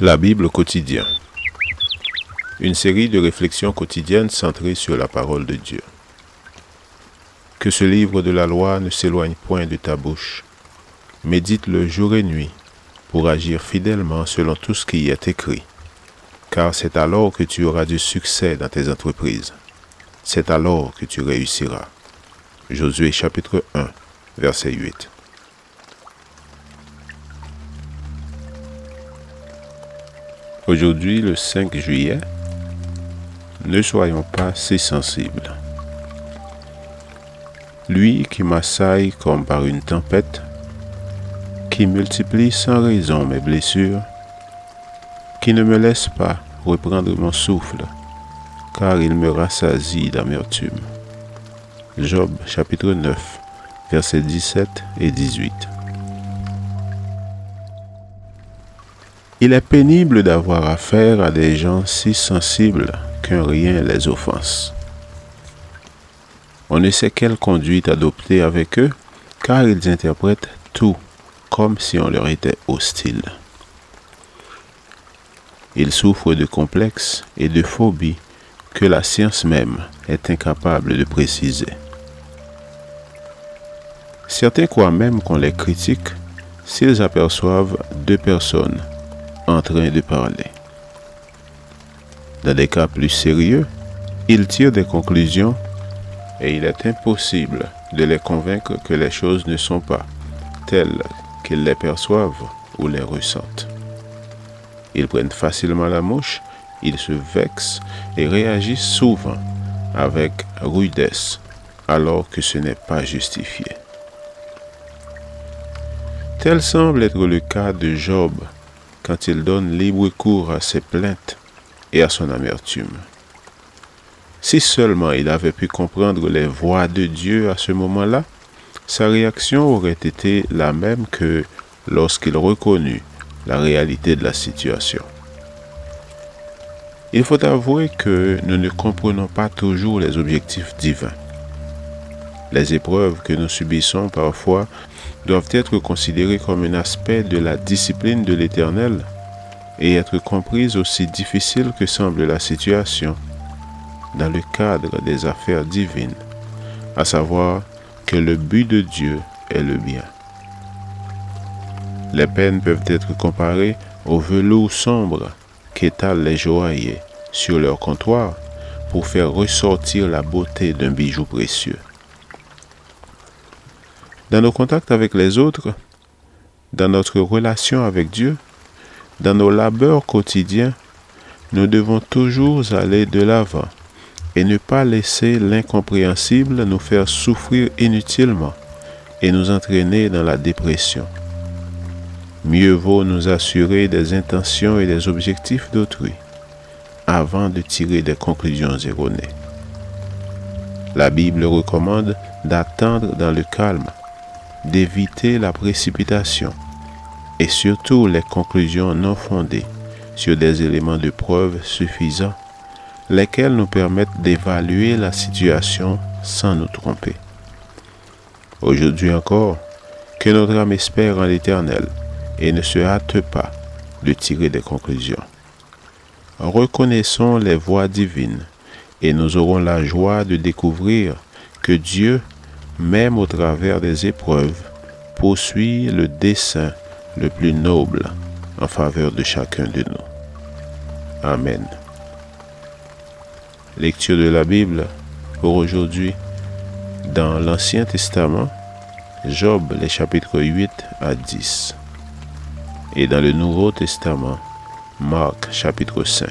La Bible quotidien. Une série de réflexions quotidiennes centrées sur la parole de Dieu. Que ce livre de la loi ne s'éloigne point de ta bouche. Médite-le jour et nuit pour agir fidèlement selon tout ce qui y est écrit. Car c'est alors que tu auras du succès dans tes entreprises. C'est alors que tu réussiras. Josué chapitre 1, verset 8. Aujourd'hui, le 5 juillet, ne soyons pas si sensibles. Lui qui m'assaille comme par une tempête, qui multiplie sans raison mes blessures, qui ne me laisse pas reprendre mon souffle, car il me rassasie d'amertume. Job chapitre 9, versets 17 et 18. Il est pénible d'avoir affaire à des gens si sensibles qu'un rien les offense. On ne sait quelle conduite adopter avec eux, car ils interprètent tout comme si on leur était hostile. Ils souffrent de complexes et de phobies que la science même est incapable de préciser. Certains croient même qu'on les critique s'ils aperçoivent deux personnes en train de parler. Dans des cas plus sérieux, ils tirent des conclusions et il est impossible de les convaincre que les choses ne sont pas telles qu'ils les perçoivent ou les ressentent. Ils prennent facilement la mouche, ils se vexent et réagissent souvent avec rudesse alors que ce n'est pas justifié. Tel semble être le cas de Job quand il donne libre cours à ses plaintes et à son amertume. Si seulement il avait pu comprendre les voies de Dieu à ce moment-là, sa réaction aurait été la même que lorsqu'il reconnut la réalité de la situation. Il faut avouer que nous ne comprenons pas toujours les objectifs divins. Les épreuves que nous subissons parfois doivent être considérées comme un aspect de la discipline de l'Éternel et être comprises aussi difficiles que semble la situation dans le cadre des affaires divines, à savoir que le but de Dieu est le bien. Les peines peuvent être comparées au velours sombre qu'étalent les joailliers sur leur comptoir pour faire ressortir la beauté d'un bijou précieux. Dans nos contacts avec les autres, dans notre relation avec Dieu, dans nos labeurs quotidiens, nous devons toujours aller de l'avant et ne pas laisser l'incompréhensible nous faire souffrir inutilement et nous entraîner dans la dépression. Mieux vaut nous assurer des intentions et des objectifs d'autrui avant de tirer des conclusions erronées. La Bible recommande d'attendre dans le calme, d'éviter la précipitation et surtout les conclusions non fondées sur des éléments de preuve suffisants, lesquels nous permettent d'évaluer la situation sans nous tromper. Aujourd'hui encore, que notre âme espère en l'Éternel et ne se hâte pas de tirer des conclusions. Reconnaissons les voies divines et nous aurons la joie de découvrir que Dieu, même au travers des épreuves, poursuit le dessein le plus noble en faveur de chacun de nous. Amen. Lecture de la Bible pour aujourd'hui dans l'Ancien Testament, Job, les chapitres 8 à 10. Et dans le Nouveau Testament, Marc, chapitre 5.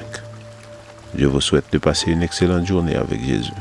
Je vous souhaite de passer une excellente journée avec Jésus.